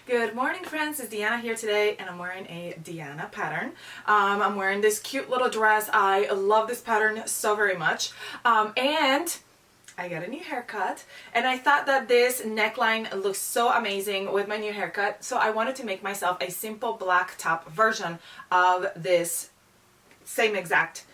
Good morning, friends. It's Deanna here today, and I'm wearing a Deanna pattern. I'm wearing this cute little dress. I love this pattern so very much. And I got a new haircut, and I thought that this neckline looks so amazing with my new haircut, so I wanted to make myself a simple black top version of this same exact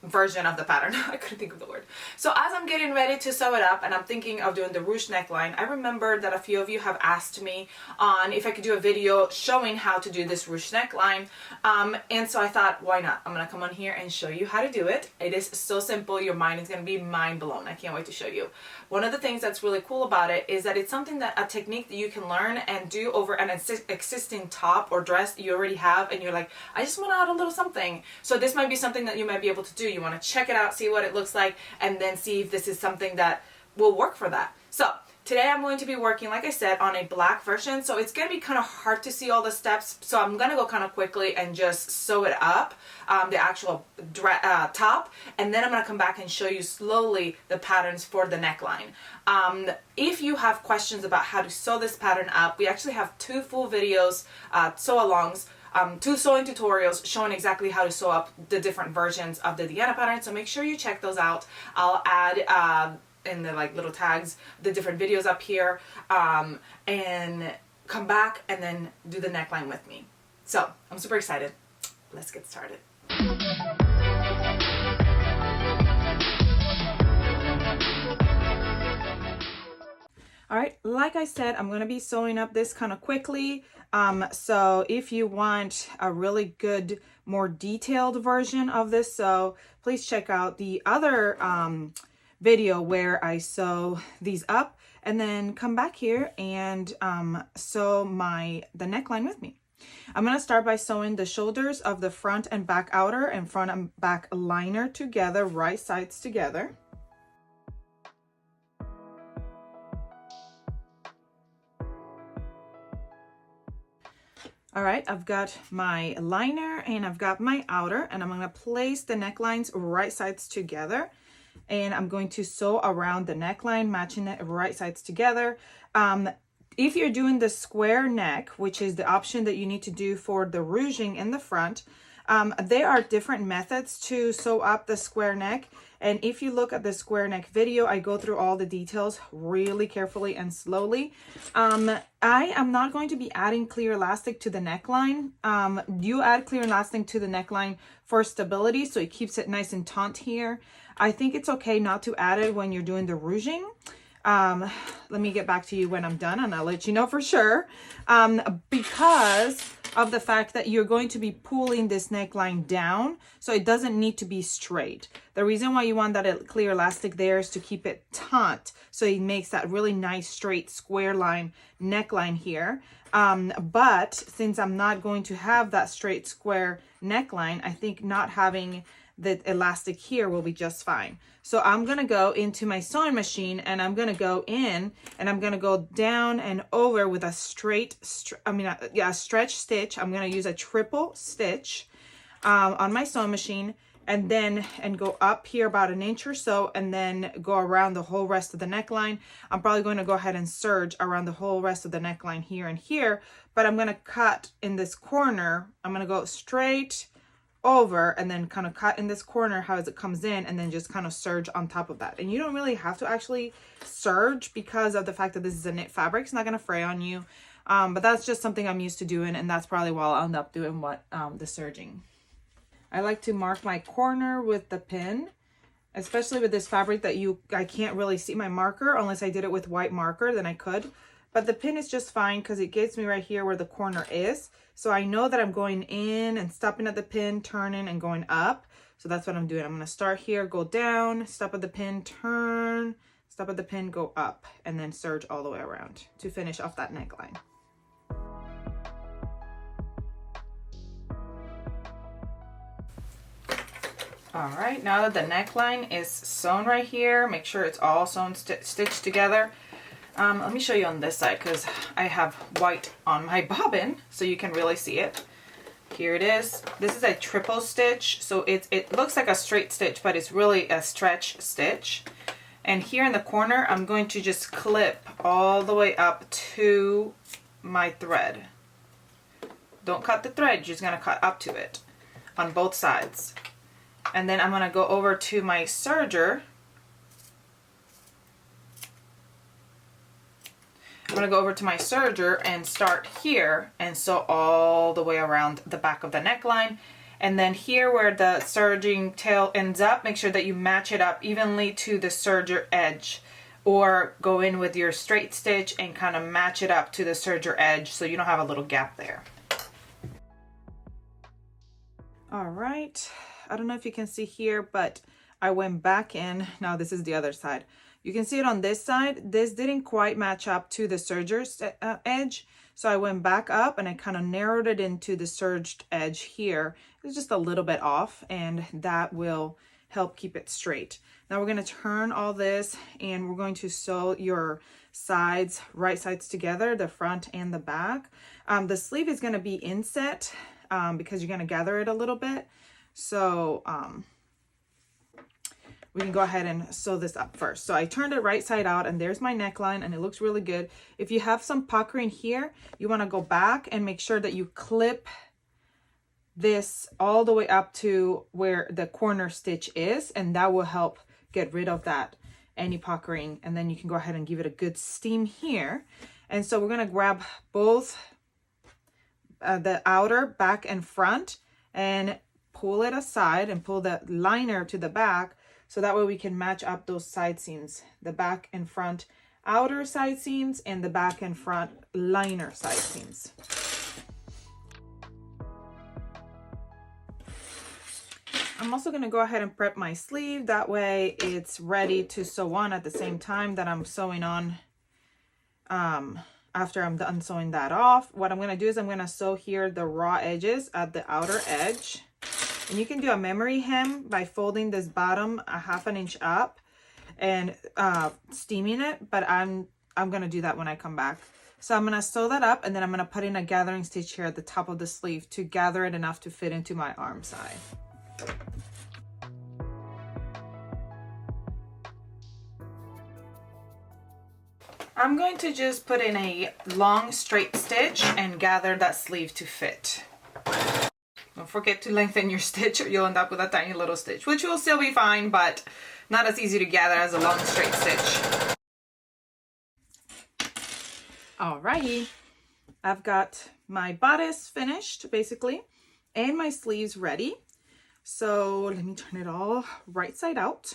version of the pattern. I couldn't think of the word. So as I'm getting ready to sew it up and I'm thinking of doing the ruched neckline, I remember that a few of you have asked me on if I could do a video showing how to do this ruched neckline, and so I thought, why not? I'm gonna come on here and show you how to do it. It is so simple, your mind is gonna be mind blown. I can't wait to show you. One of the things that's really cool about it is that it's something that a technique that you can learn and do over an existing top or dress you already have, and you're like, I just want to add a little something. So this might be something that you might be able to do. You want to check it out, see what it looks like, and then see if this is something that will work for that. So today I'm going to be working, like I said, on a black version, so it's going to be kind of hard to see all the steps, so I'm going to go kind of quickly and just sew it up, the actual top, and then I'm going to come back and show you slowly the patterns for the neckline. If you have questions about how to sew this pattern up, we actually have two full videos, sew-alongs, two sewing tutorials showing exactly how to sew up the different versions of the Deanna pattern, so make sure you check those out. I'll add in the little tags the different videos up here, and come back and then do the neckline with me. So I'm super excited. Let's get started. Alright, like I said, I'm going to be sewing up this kind of quickly. So if you want a really good, more detailed version of this, so please check out the other video where I sew these up, and then come back here and sew the neckline with me. I'm going to start by sewing the shoulders of the front and back outer and front and back liner together, right sides together. All right, I've got my liner and I've got my outer, and I'm going to place the necklines right sides together, and I'm going to sew around the neckline, matching it right sides together. If you're doing the square neck, which is the option that you need to do for the ruching in the front, there are different methods to sew up the square neck. And if you look at the square neck video, I go through all the details really carefully and slowly. I am not going to be adding clear elastic to the neckline. You add clear elastic to the neckline for stability, so it keeps it nice and taut here. I think it's okay not to add it when you're doing the ruching. Let me get back to you when I'm done, and I'll let you know for sure. Because of the fact that you're going to be pulling this neckline down, so it doesn't need to be straight. The reason why you want that clear elastic there is to keep it taut, so it makes that really nice straight square line neckline here. But since I'm not going to have that straight square neckline, I think not having the elastic here will be just fine. So I'm gonna go into my sewing machine, and I'm gonna go in and I'm gonna go down and over with a stretch stitch. I'm gonna use a triple stitch on my sewing machine, and go up here about an inch or so, and then go around the whole rest of the neckline. I'm probably going to go ahead and serge around the whole rest of the neckline here and here, but I'm gonna cut in this corner. I'm gonna go straight over and then kind of cut in this corner as it comes in, and then just kind of serge on top of that. And you don't really have to actually serge because of the fact that this is a knit fabric. It's not going to fray on you, but that's just something I'm used to doing, and that's probably why I'll end up doing the serging. I like to mark my corner with the pin, especially with this fabric that I can't really see my marker unless I did it with white marker, then I could. But the pin is just fine because it gets me right here where the corner is. So I know that I'm going in and stopping at the pin, turning and going up. So that's what I'm doing. I'm going to start here, go down, stop at the pin, turn, stop at the pin, go up, and then serge all the way around to finish off that neckline. All right, now that the neckline is sewn right here, make sure it's all sewn, stitched together. Let me show you on this side because I have white on my bobbin so you can really see it. Here it is. This is a triple stitch, so it looks like a straight stitch, but it's really a stretch stitch. And here in the corner, I'm going to just clip all the way up to my thread. Don't cut the thread, you're just gonna cut up to it on both sides. And then I'm gonna go over to my serger. I'm gonna go over to my serger and start here and sew all the way around the back of the neckline. And then here where the serging tail ends up, make sure that you match it up evenly to the serger edge, or go in with your straight stitch and kind of match it up to the serger edge so you don't have a little gap there. All right, I don't know if you can see here, but I went back in. Now this is the other side. You can see it on this side. This didn't quite match up to the serger's edge. So I went back up and I kind of narrowed it into the serged edge here. It's just a little bit off, and that will help keep it straight. Now we're going to turn all this and we're going to sew your sides, right sides together, the front and the back. The sleeve is going to be inset because you're going to gather it a little bit. So we can go ahead and sew this up first. So I turned it right side out, and there's my neckline, and it looks really good. If you have some puckering here, you want to go back and make sure that you clip this all the way up to where the corner stitch is, and that will help get rid of that any puckering. And then you can go ahead and give it a good steam here. And so we're going to grab both the outer, back and front, and pull it aside and pull the liner to the back. So that way we can match up those side seams, the back and front outer side seams and the back and front liner side seams. I'm also going to go ahead and prep my sleeve. That way it's ready to sew on at the same time that I'm sewing on. After I'm done sewing that off, what I'm going to do is I'm going to sew here the raw edges at the outer edge. And you can do a memory hem by folding this bottom a ½ inch up and steaming it, but I'm going to do that when I come back. So I'm going to sew that up, and then I'm going to put in a gathering stitch here at the top of the sleeve to gather it enough to fit into my arm side. I'm going to just put in a long straight stitch and gather that sleeve to fit. Don't forget to lengthen your stitch or you'll end up with a tiny little stitch, which will still be fine, but not as easy to gather as a long straight stitch. Alrighty, I've got my bodice finished basically and my sleeves ready. So let me turn it all right side out.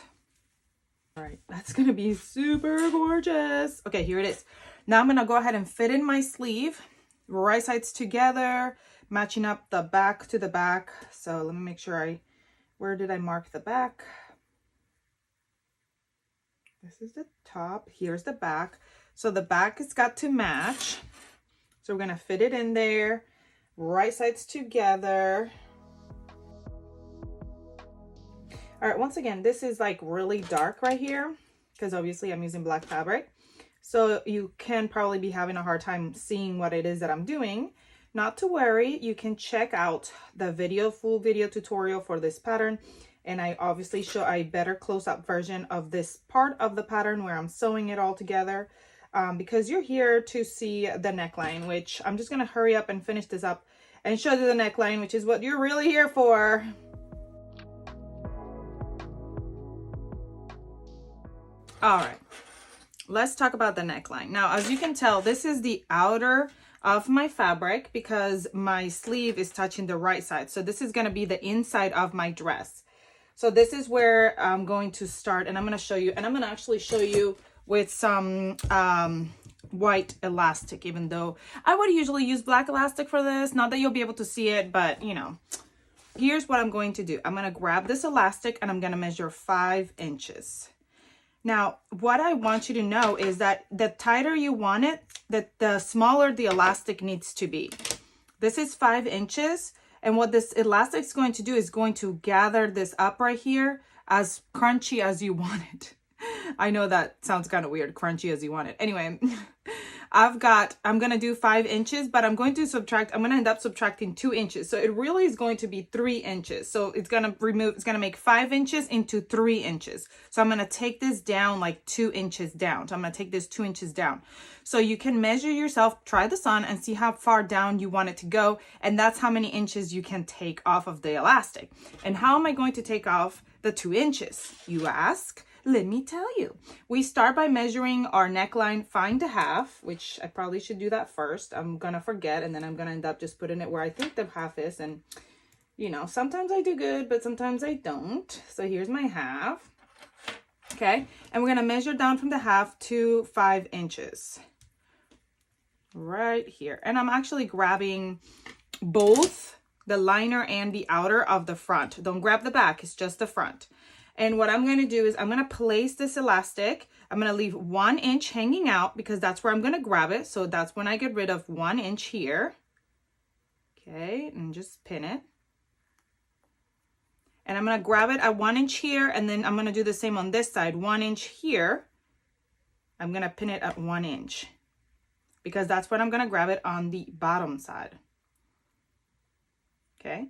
All right, that's gonna be super gorgeous. Okay, here it is. Now I'm gonna go ahead and fit in my sleeve, right sides together, matching up the back to the back. So let me make sure where did I mark the back? This is the top, here's the back. So the back has got to match. So we're gonna fit it in there, right sides together. All right, once again, this is like really dark right here because obviously I'm using black fabric. So you can probably be having a hard time seeing what it is that I'm doing. Not to worry, you can check out the full video tutorial for this pattern. And I obviously show a better close-up version of this part of the pattern where I'm sewing it all together because you're here to see the neckline, which I'm just gonna hurry up and finish this up and show you the neckline, which is what you're really here for. All right, let's talk about the neckline. Now, as you can tell, this is the outer of my fabric because my sleeve is touching the right side. So this is going to be the inside of my dress. So this is where I'm going to start, and I'm going to show you, and I'm going to actually show you with some white elastic, even though I would usually use black elastic for this. Not that you'll be able to see it, but you know, here's what I'm going to do. I'm going to grab this elastic and I'm going to measure 5 inches. Now, what I want you to know is that the tighter you want it, the smaller the elastic needs to be. This is 5 inches. And what this elastic is going to do is going to gather this up right here as crunchy as you want it. I know that sounds kind of weird, crunchy as you want it. Anyway, I'm going to do 5 inches, but I'm going to end up subtracting 2 inches. So it really is going to be 3 inches. So it's going to make 5 inches into 3 inches. So I'm going to take this down like 2 inches down. So I'm going to take this 2 inches down. So you can measure yourself, try this on and see how far down you want it to go. And that's how many inches you can take off of the elastic. And how am I going to take off the 2 inches, you ask? Let me tell you. We start by measuring our neckline, find a half, which I probably should do that first. I'm going to forget, and then I'm going to end up just putting it where I think the half is. And, you know, sometimes I do good, but sometimes I don't. So here's my half. Okay. And we're going to measure down from the half to 5 inches. Right here. And I'm actually grabbing both the liner and the outer of the front. Don't grab the back. It's just the front. And what I'm going to do is I'm going to place this elastic. I'm going to leave 1 inch hanging out because that's where I'm going to grab it. So that's when I get rid of 1 inch here. Okay, and just pin it. And I'm going to grab it at 1 inch here, and then I'm going to do the same on this side. 1 inch here. I'm going to pin it at 1 inch because that's when I'm going to grab it on the bottom side. Okay.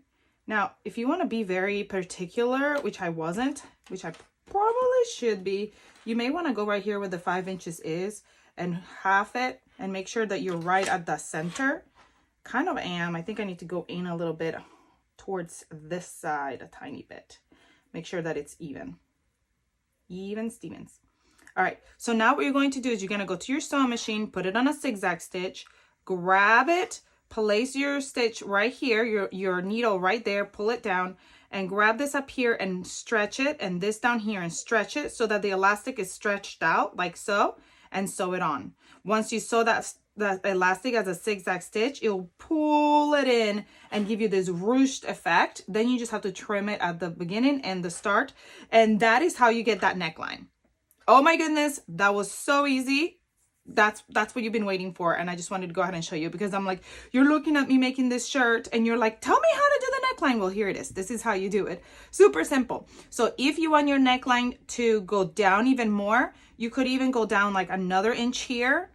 Now, if you want to be very particular, which I wasn't, which I probably should be, you may want to go right here where the 5 inches is and half it and make sure that you're right at the center. Kind of am. I think I need to go in a little bit towards this side a tiny bit. Make sure that it's even. Even Stevens. All right. So now what you're going to do is you're going to go to your sewing machine, put it on a zigzag stitch, grab it, place your stitch right here, your needle right there, pull it down and grab this up here and stretch it, and this down here and stretch it so that the elastic is stretched out like so, and sew it on. Once you sew that elastic as a zigzag stitch, it'll pull it in and give you this ruched effect. Then you just have to trim it at the beginning and the start, and that is how you get that neckline. Oh my goodness, that was so easy. That's what you've been waiting for, and I just wanted to go ahead and show you because I'm like, you're looking at me making this shirt and you're like, tell me how to do the neckline. Well, here it is. This is how you do it. Super simple. So if you want your neckline to go down even more, you could even go down like another inch here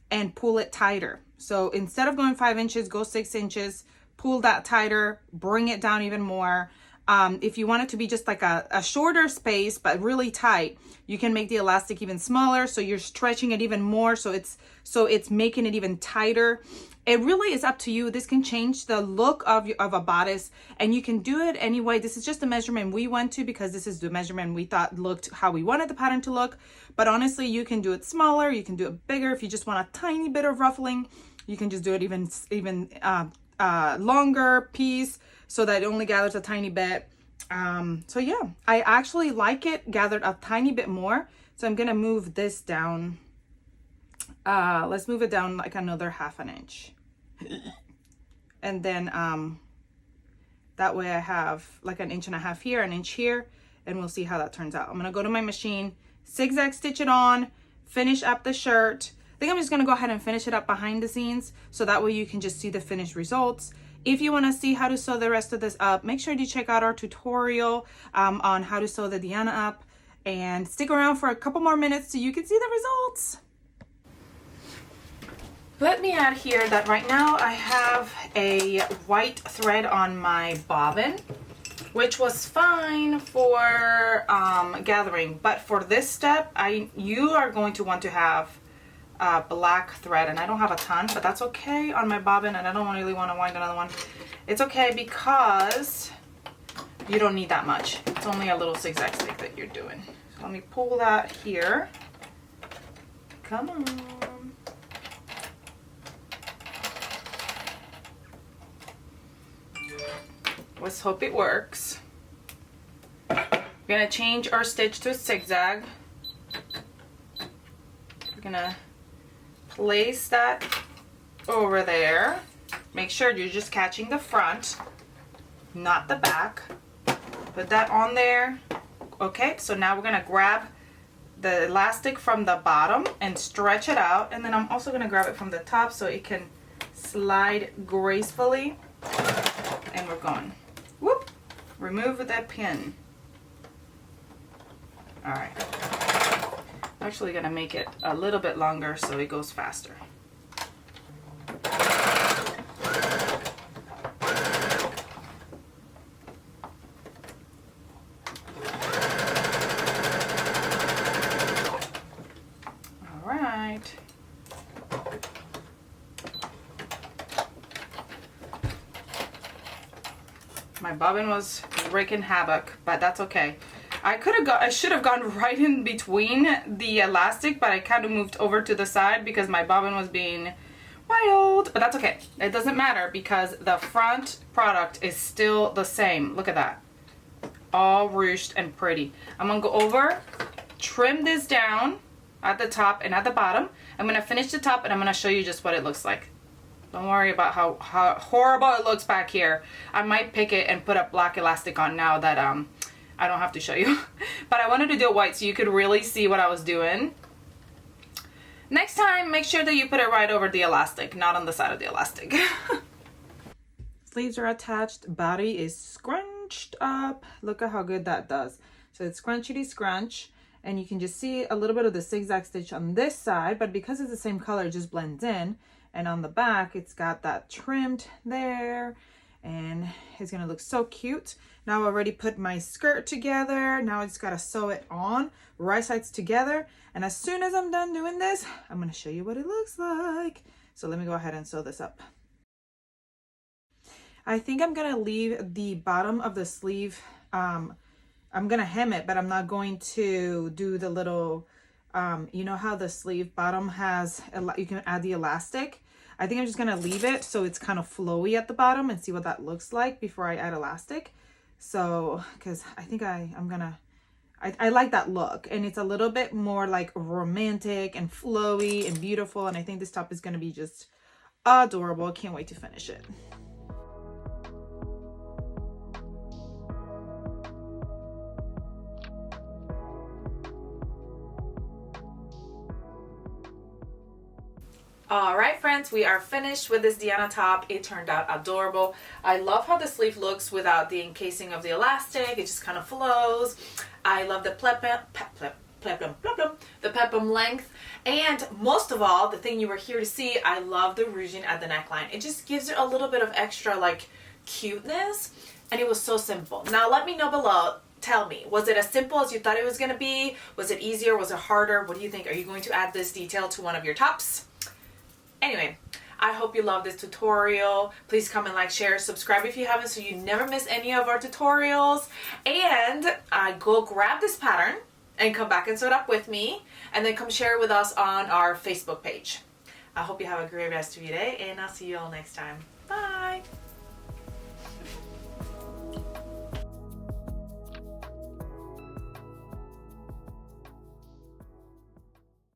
and pull it tighter. So instead of going 5 inches, go 6 inches, pull that tighter, bring it down even more. If you want it to be just like a shorter space but really tight, you can make the elastic even smaller, so you're stretching it even more, so it's making it even tighter. It really is up to you. This can change the look of a bodice, and you can do it anyway. This is just the measurement we went to because this is the measurement we thought looked how we wanted the pattern to look. But honestly, you can do it smaller, you can do it bigger. If you just want a tiny bit of ruffling, you can just do it even longer piece so that it only gathers a tiny bit. So yeah, I actually like it gathered a tiny bit more. So I'm gonna move this down. Let's move it down like another 1/2 inch. And then that way I have like 1.5 inches here, 1 inch here, and we'll see how that turns out. I'm gonna go to my machine, zigzag stitch it on, finish up the shirt. I think I'm just gonna go ahead and finish it up behind the scenes so that way you can just see the finished results. If you want to see how to sew the rest of this up, make sure you check out our tutorial on how to sew the Diana up, and stick around for a couple more minutes so you can see the results. Let me add here that right now I have a white thread on my bobbin, which was fine for gathering, but for this step, you are going to want to have black thread, and I don't have a ton, but that's okay on my bobbin, and I don't really want to wind another one. It's okay because you don't need that much. It's only a little zigzag stick that you're doing. So let me pull that here. Come on. Let's hope it works. We're gonna change our stitch to a zigzag. We're gonna place that over there. Make sure you're just catching the front, not the back. Put that on there. Okay, so now we're gonna grab the elastic from the bottom and stretch it out, and then I'm also gonna grab it from the top so it can slide gracefully. And we're going. Whoop! Remove that pin. All right. I'm actually gonna make it a little bit longer so it goes faster. My bobbin was wreaking havoc, but that's okay. I should have gone right in between the elastic, but I kind of moved over to the side because my bobbin was being wild, but that's okay. It doesn't matter because the front product is still the same. Look at that. All ruched and pretty. I'm gonna go over, trim this down at the top and at the bottom. I'm gonna finish the top and I'm gonna show you just what it looks like. Don't worry about how horrible it looks back here. I might pick it and put a black elastic on now that I don't have to show you. But I wanted to do it white so you could really see what I was doing. Next time, make sure that you put it right over the elastic, not on the side of the elastic. Sleeves are attached, body is scrunched up. Look at how good that does. So it's scrunchity scrunch, and you can just see a little bit of the zigzag stitch on this side, but because it's the same color, it just blends in. And on the back, it's got that trimmed there, and it's gonna look so cute. Now I already put my skirt together. Now I just gotta sew it on, right sides together. And as soon as I'm done doing this, I'm gonna show you what it looks like. So let me go ahead and sew this up. I think I'm gonna leave the bottom of the sleeve, I'm gonna hem it, but I'm not going to do the little, you know how the sleeve bottom has, you can add the elastic. I think I'm just gonna leave it so it's kind of flowy at the bottom and see what that looks like before I add elastic. So, because I think I like that look, and it's a little bit more like romantic and flowy and beautiful, and I think this top is gonna be just adorable. I can't wait to finish it. All right, friends, we are finished with this Diana top. It turned out adorable. I love how the sleeve looks without the encasing of the elastic. It just kind of flows. I love the peplum length, and most of all, the thing you were here to see, I love the ruching at the neckline. It just gives it a little bit of extra like cuteness, and it was so simple. Now let me know below. Tell me, was it as simple as you thought it was going to be? Was it easier? Was it harder? What do you think? Are you going to add this detail to one of your tops? Anyway, I hope you love this tutorial. Please comment, like, share, subscribe if you haven't so you never miss any of our tutorials. And go grab this pattern and come back and sew it up with me, and then come share it with us on our Facebook page. I hope you have a great rest of your day, and I'll see you all next time. Bye!